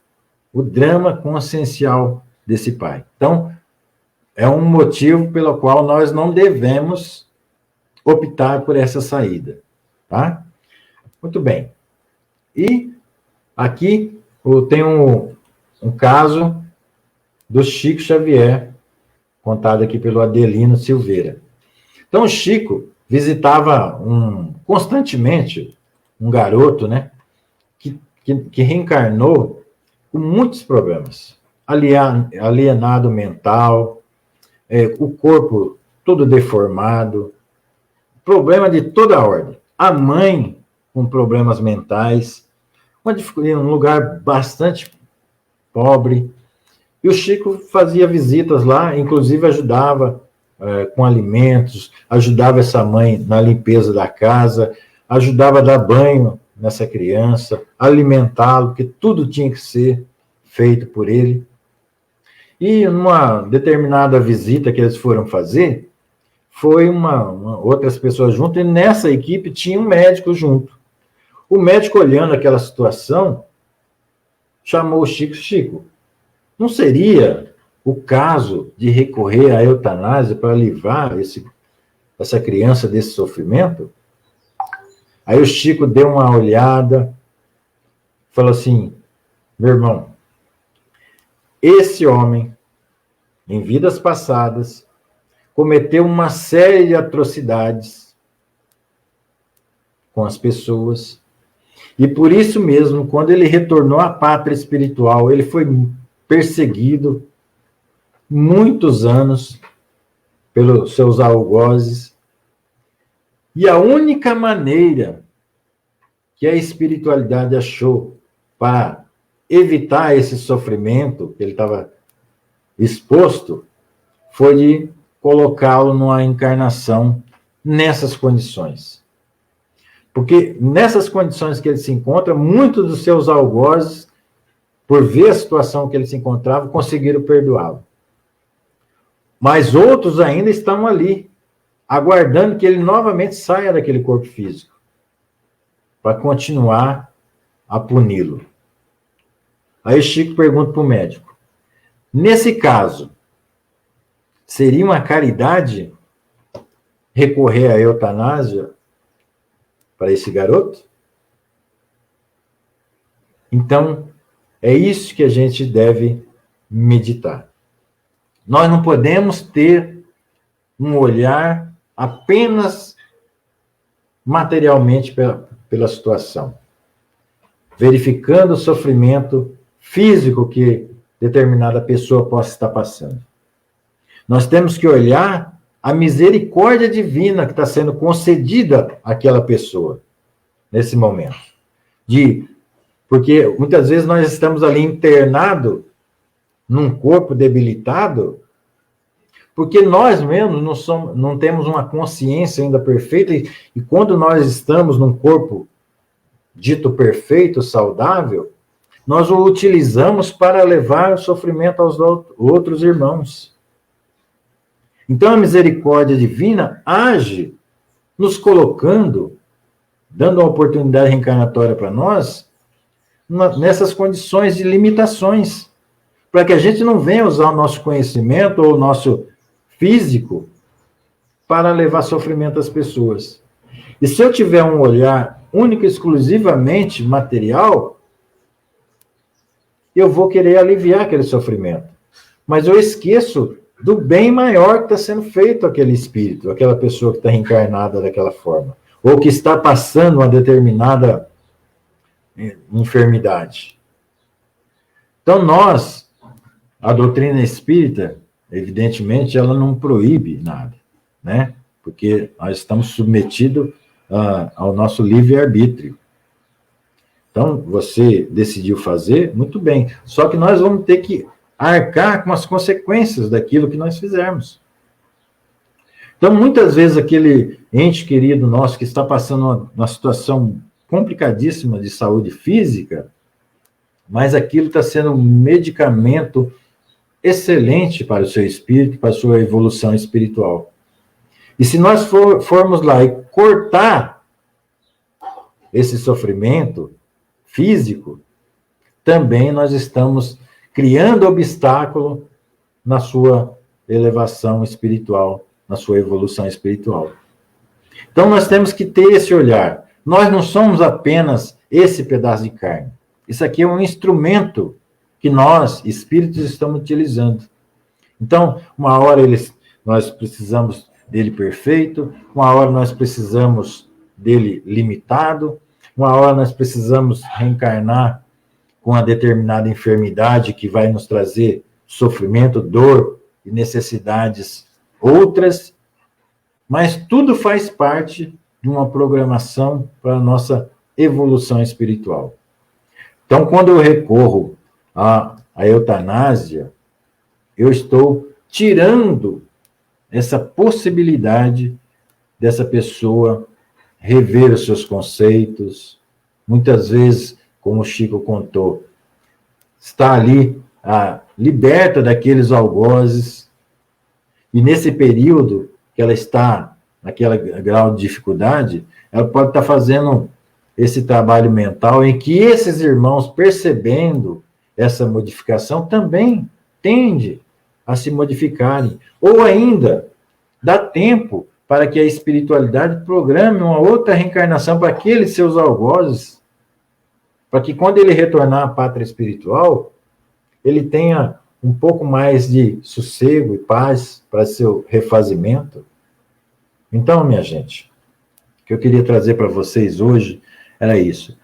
o drama consciencial desse pai. Então, é um motivo pelo qual nós não devemos optar por essa saída, tá? Muito bem. E aqui eu tenho um caso do Chico Xavier, contado aqui pelo Adelino Silveira. Então, o Chico visitava constantemente um garoto, né, que reencarnou com muitos problemas. Alienado mental, o corpo todo deformado, problema de toda a ordem. A mãe com problemas mentais, em um lugar bastante pobre. E o Chico fazia visitas lá, inclusive ajudava com alimentos, ajudava essa mãe na limpeza da casa, ajudava a dar banho nessa criança, alimentá-lo, porque tudo tinha que ser feito por ele. E numa determinada visita que eles foram fazer, foi outras pessoas junto, e nessa equipe tinha um médico junto. O médico, olhando aquela situação, chamou o Chico. Chico, não seria o caso de recorrer à eutanásia para livrar essa criança desse sofrimento? Aí o Chico deu uma olhada, falou assim: meu irmão, esse homem, em vidas passadas, cometeu uma série de atrocidades com as pessoas, e por isso mesmo, quando ele retornou à pátria espiritual, ele foi perseguido muitos anos pelos seus algozes, e a única maneira que a espiritualidade achou para evitar esse sofrimento que ele estava exposto foi de colocá-lo numa encarnação nessas condições. Porque nessas condições que ele se encontra, muitos dos seus algozes, por ver a situação que ele se encontrava, conseguiram perdoá-lo. Mas outros ainda estão ali, aguardando que ele novamente saia daquele corpo físico, para continuar a puni-lo. Aí Chico pergunta para o médico: nesse caso, seria uma caridade recorrer à eutanásia para esse garoto? Então, é isso que a gente deve meditar. Nós não podemos ter um olhar apenas materialmente pela situação, verificando o sofrimento físico que determinada pessoa possa estar passando. Nós temos que olhar a misericórdia divina que está sendo concedida àquela pessoa, nesse momento. Porque muitas vezes nós estamos ali internados num corpo debilitado, porque nós mesmos não temos uma consciência ainda perfeita, e quando nós estamos num corpo dito perfeito, saudável, nós o utilizamos para levar o sofrimento aos outros irmãos. Então a misericórdia divina age nos colocando, dando uma oportunidade reencarnatória para nós, nessas condições de limitações, para que a gente não venha usar o nosso conhecimento ou o nosso físico para levar sofrimento às pessoas. E se eu tiver um olhar único e exclusivamente material, eu vou querer aliviar aquele sofrimento. Mas eu esqueço do bem maior que está sendo feito àquele espírito, aquela pessoa que está reencarnada daquela forma, ou que está passando uma determinada enfermidade. Então, a doutrina espírita, evidentemente, ela não proíbe nada, né? Porque nós estamos submetidos ao nosso livre-arbítrio. Então, você decidiu fazer, muito bem. Só que nós vamos ter que arcar com as consequências daquilo que nós fizermos. Então, muitas vezes, aquele ente querido nosso que está passando uma situação complicadíssima de saúde física, mas aquilo está sendo um medicamento excelente para o seu espírito, para a sua evolução espiritual. E se nós formos lá e cortar esse sofrimento físico, também nós estamos criando obstáculo na sua elevação espiritual, na sua evolução espiritual. Então nós temos que ter esse olhar. Nós não somos apenas esse pedaço de carne. Isso aqui é um instrumento que nós, espíritos, estamos utilizando. Então, uma hora nós precisamos dele perfeito, uma hora nós precisamos dele limitado, uma hora nós precisamos reencarnar com uma determinada enfermidade que vai nos trazer sofrimento, dor e necessidades outras, mas tudo faz parte de uma programação para a nossa evolução espiritual. Então, quando eu recorro à eutanásia, eu estou tirando essa possibilidade dessa pessoa rever os seus conceitos. Muitas vezes, como o Chico contou, está ali liberta daqueles algozes, e nesse período que ela está naquele grau de dificuldade, ela pode estar fazendo esse trabalho mental em que esses irmãos, percebendo essa modificação, também tende a se modificarem. Ou ainda, dá tempo para que a espiritualidade programe uma outra reencarnação para aqueles seus algozes, para que quando ele retornar à pátria espiritual, ele tenha um pouco mais de sossego e paz para seu refazimento. Então, minha gente, o que eu queria trazer para vocês hoje era isso.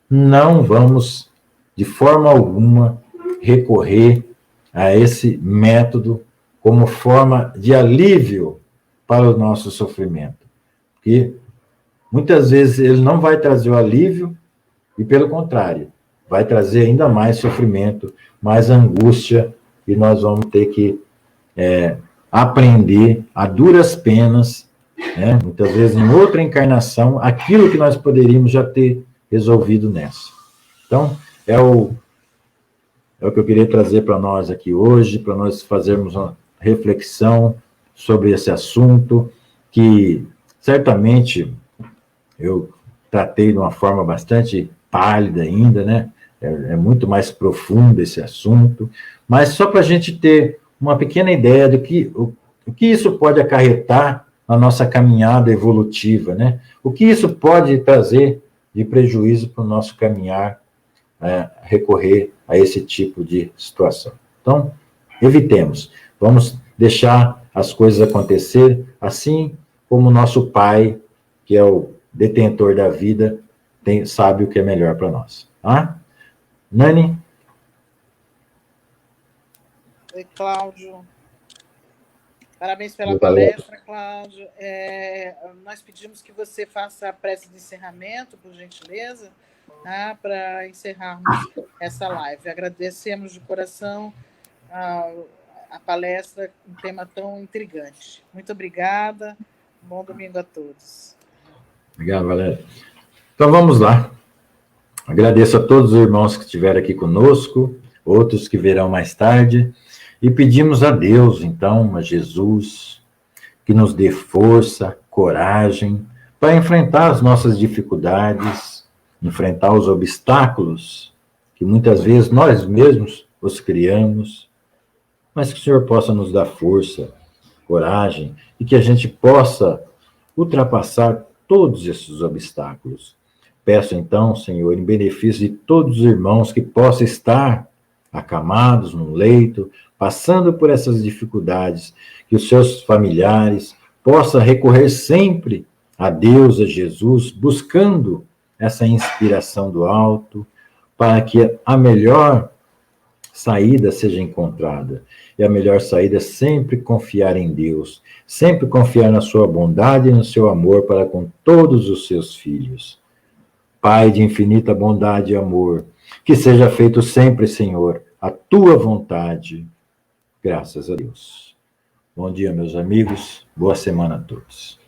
Não vamos, de forma alguma, recorrer a esse método como forma de alívio para o nosso sofrimento. Porque muitas vezes ele não vai trazer o alívio e, pelo contrário, vai trazer ainda mais sofrimento, mais angústia, e nós vamos ter que aprender a duras penas, né, muitas vezes em outra encarnação, aquilo que nós poderíamos já ter resolvido nessa. Então, é o que eu queria trazer para nós aqui hoje, para nós fazermos uma reflexão sobre esse assunto, que certamente eu tratei de uma forma bastante pálida ainda, né? É muito mais profundo esse assunto, mas só para a gente ter uma pequena ideia do que o que isso pode acarretar na nossa caminhada evolutiva, né? O que isso pode trazer de prejuízo para o nosso caminhar, recorrer a esse tipo de situação. Então, evitemos. Vamos deixar as coisas acontecer assim como o nosso Pai, que é o detentor da vida, sabe o que é melhor para nós. Tá? Nani? Oi, Cláudio. Parabéns pela palestra, Cláudio. Nós pedimos que você faça a prece de encerramento, por gentileza, tá? Para encerrarmos essa live. Agradecemos de coração a palestra, um tema tão intrigante. Muito obrigada. Bom domingo a todos. Obrigado, Valéria. Então, vamos lá. Agradeço a todos os irmãos que estiveram aqui conosco, outros que virão mais tarde, e pedimos a Deus, então, a Jesus, que nos dê força, coragem, para enfrentar as nossas dificuldades, enfrentar os obstáculos, que muitas vezes nós mesmos os criamos, mas que o Senhor possa nos dar força, coragem, e que a gente possa ultrapassar todos esses obstáculos. Peço então, Senhor, em benefício de todos os irmãos, que possa estar acamados num leito, passando por essas dificuldades, que os seus familiares possam recorrer sempre a Deus, a Jesus, buscando essa inspiração do alto, para que a melhor saída seja encontrada. E a melhor saída é sempre confiar em Deus, sempre confiar na sua bondade e no seu amor para com todos os seus filhos. Pai de infinita bondade e amor, que seja feito sempre, Senhor, a tua vontade. Graças a Deus. Bom dia, meus amigos. Boa semana a todos.